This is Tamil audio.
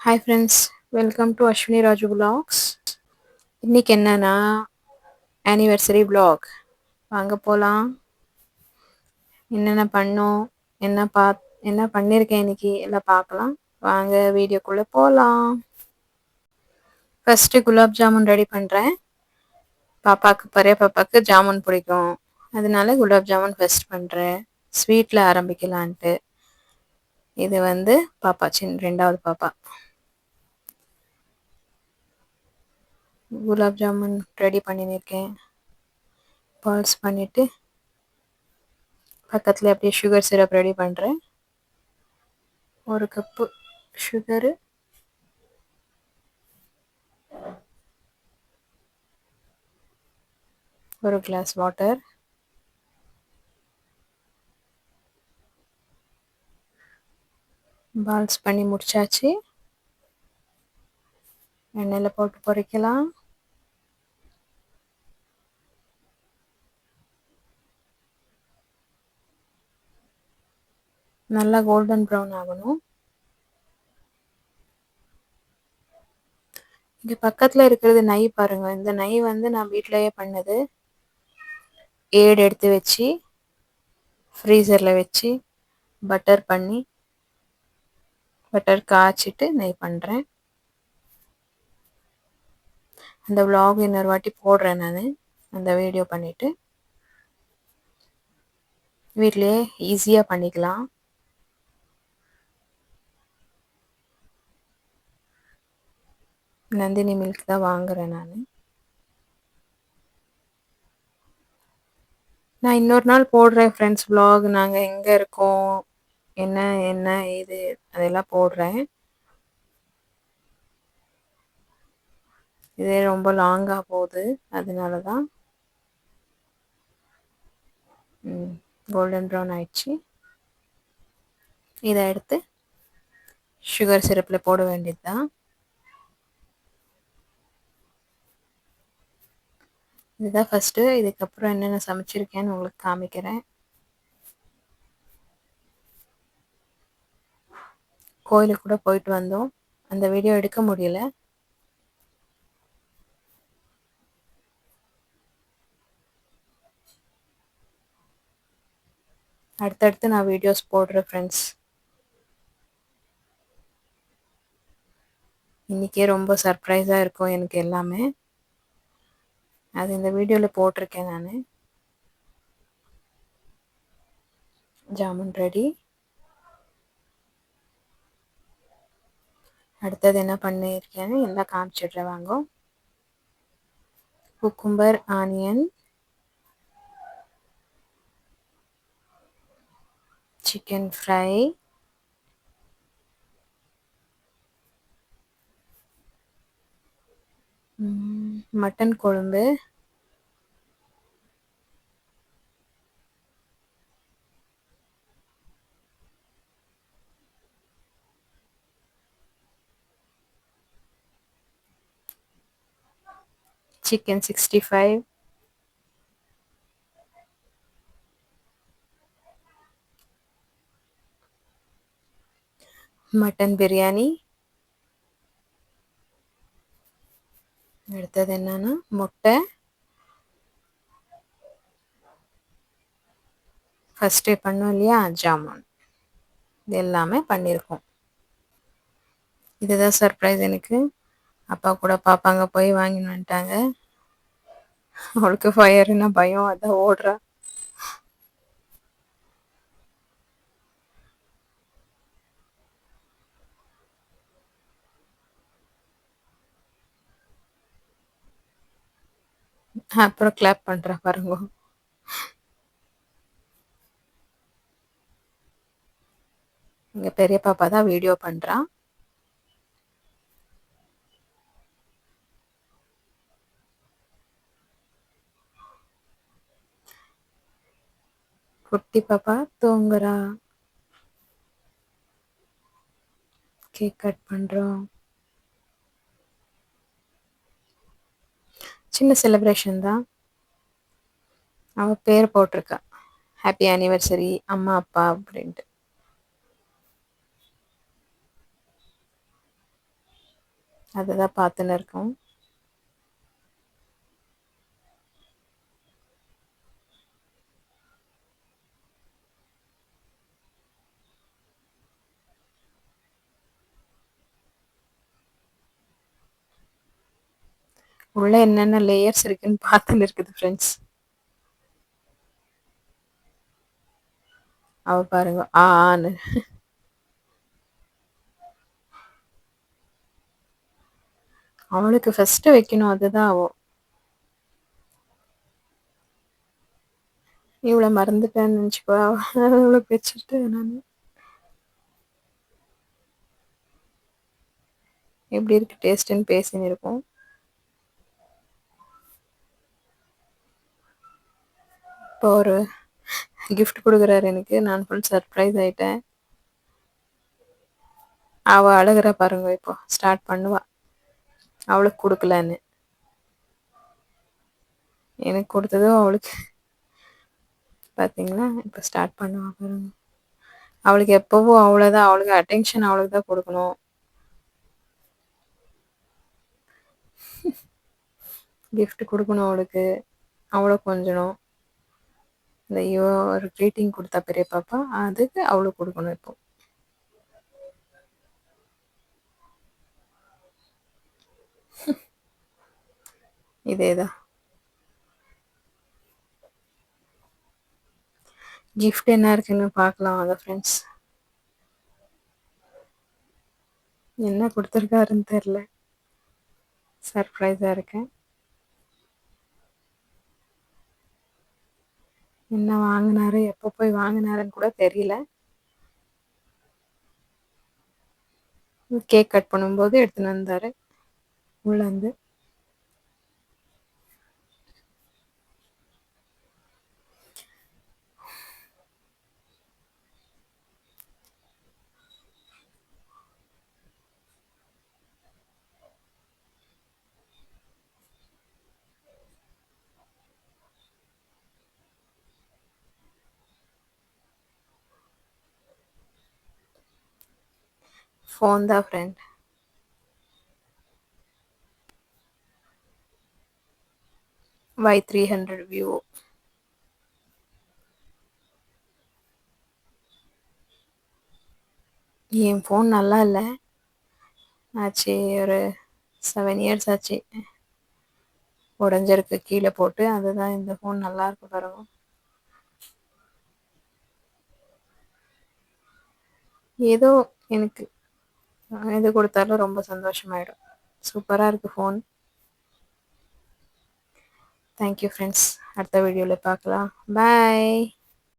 Hi friends, welcome to Ashwini Raju vlogs. இன்னைக்கு என்னன்னா ஆனிவர்சரி vlog. வாங்க போகலாம். என்னென்ன பண்ணோம், என்ன பண்ணியிருக்கேன் இன்னைக்கு எல்லாம் பார்க்கலாம். வாங்க வீடியோக்குள்ளே போகலாம். ஃபஸ்ட்டு குலாப் ஜாமுன் ரெடி பண்ணுறேன். பெரிய பாப்பாவுக்கு ஜாமுன் பிடிக்கும், அதனால குலாப் ஜாமுன் ஃபஸ்ட் பண்ணுறேன். ஸ்வீட்டில் ஆரம்பிக்கலான்ட்டு. இது வந்து பாப்பா, ரெண்டாவது பாப்பா. குலாப் ஜாமுன் ரெடி பண்ணியிருக்கேன். பால்ஸ் பண்ணிவிட்டு பக்கத்தில் அப்படியே சுகர் சிரப் ரெடி பண்ணுறேன். 1 cup sugar, 1 glass water, balls பண்ணி முடிச்சாச்சு. எண்ணெயில் போட்டு பொரிக்கலாம். நல்லா கோல்டன் ப்ரௌன் ஆகணும். இங்கே பக்கத்தில் இருக்கிறது நெய் பாருங்கள். இந்த நெய் வந்து நான் வீட்டிலையே பண்ணது. ஏடு எடுத்து வச்சு ஃப்ரீசரில் வச்சு பட்டர் காய்ச்சிட்டு நெய் பண்ணுறேன். அந்த vlog இன்னொரு வாட்டி போடுறேன். நான் அந்த வீடியோ பண்ணிவிட்டு வீட்டிலையே ஈஸியாக பண்ணிக்கலாம். நந்தினி மில்க் தான் வாங்குகிறேன். நான் இன்னொரு நாள் போடுறேன் ஃப்ரெண்ட்ஸ் vlog. நாங்கள் எங்கே இருக்கோம், என்ன என்ன இது அதெல்லாம் போடுறேன். இதே ரொம்ப லாங்காக போகுது, அதனால தான். கோல்டன் ப்ரௌன் ஆயிடுச்சு. இதை எடுத்து சுகர் சிரப்பில் போட வேண்டியது தான். இதுதான் ஃபஸ்ட்டு. இதுக்கப்புறம் என்னென்ன சமைச்சிருக்கேன்னு உங்களுக்கு காமிக்கிறேன். கோயிலுக்கு கூட போயிட்டு வந்தோம். அந்த வீடியோ எடுக்க முடியல. அடுத்தடுத்து நான் வீடியோஸ் போடுறேன் ஃப்ரெண்ட்ஸ். இன்றைக்கே ரொம்ப சர்ப்ரைஸாக இருக்கும் எனக்கு எல்லாமே. அது இந்த வீடியோவில் போட்டிருக்கேன் நான். ஜாமுன் ரெடி. அடுத்தது என்ன பண்ணியிருக்கேன்னு எல்லாம் காமிச்சிடுறேன் வாங்க. Cucumber, onion, chicken fry, mutton குழம்பு, சிக்கன் 65, மட்டன் பிரியாணி. அடுத்தது என்னன்னா முட்டை. ஃபஸ்ட்டே பண்ணோம் இல்லையா ஜாமுன், இது எல்லாமே பண்ணியிருக்கோம். இதுதான் சர்ப்ரைஸ் எனக்கு. அப்பா கூட பாப்பாங்க போய் வாங்கின்னு வந்துட்டாங்க. அவளுக்கு ஃபயர்னா பயம், அதான் ஓடுறா. அப்புறம் கிளாப் பண்ணுறா பாருங்க. இங்கே பெரிய பாப்பா தான் வீடியோ பண்ணுறா. குட்டி பாப்பா தூங்குறா. கேக் கட் பண்ணுறோம். சின்ன செலிப்ரேஷன் தான். அவள் பேர் போட்டிருக்கா, ஹாப்பி ஆனிவர்சரி அம்மா அப்பா அப்படின்ட்டு. அததான் பார்த்துன்னு இருக்கோம். உள்ள என்னென்ன லேயர்ஸ் இருக்குன்னு பார்த்துன்னு இருக்குது ஃப்ரெண்ட்ஸ். அவ பாருங்க ஆன்னு. அவளுக்கு ஃபர்ஸ்ட் வைக்கணும், அதுதான் அவ. இவள மறந்துட்டேன்னு நினச்சிக்கோ. அவளுக்கு வச்சுட்டு நான் எப்படி இருக்கு டேஸ்ட்டுன்னு பேசின்னு இருக்கோம். இப்போ ஒரு கிஃப்ட் குடுக்குறாரு எனக்கு. நான் ஃபுல் சர்ப்ரைஸ் ஆயிட்டேன். அவ அழுகுறா பாருங்க, இப்போ ஸ்டார்ட் பண்ணுவா. அவளுக்கு குடுக்கலன்னு. எனக்கு குடுத்ததும் அவளுக்கு பார்த்தீங்களா? இப்போ ஸ்டார்ட் பண்ணுவா பாருங்க. அவளுக்கு எப்பவும் அவ்வளோதான். அவளுக்கு அட்டென்ஷன் அவளுக்கு தான் குடுக்கணும். கிஃப்ட் குடுக்கணும் அவளுக்கு. அவள கொஞ்சணும். இந்த இவ ஒரு க்ரீட்டிங் குடுத்தா பெரிய பாப்பா, அதுக்கு அவளுக்கு குடுக்கணும் இப்போ. இதேதான். கிஃப்ட் என்ன இருக்குன்னு பார்க்கலாம் வாங்க ஃப்ரெண்ட்ஸ். என்ன குடுத்துருக்காருன்னு தெரியல. சர்ப்ரைஸா இருக்கேன். என்ன வாங்குனாரு, எப்போ போய் வாங்குனாருன்னு கூட தெரியல. கேக் கட் பண்ணும்போது எடுத்துன்னு வந்தாரு உள்ளேருந்து. ஃபோன் தான் ஃப்ரெண்ட். Y300 Vivo. என் ஃபோன் நல்லா இல்ல. ஆச்சு ஒரு 7 இயர்ஸ் ஆச்சு. உடைஞ்சிருக்கு கீழே போட்டு. அதுதான் இந்த ஃபோன் நல்லா இருக்கு பாருங்க. ஏதோ எனக்கு எது கொடுத்தாலும் ரொம்ப சந்தோஷமாயிடும். சூப்பரா இருக்கு ஃபோன். Thank you friends. அடுத்த வீடியோவில் பார்க்கலாம். பாய்.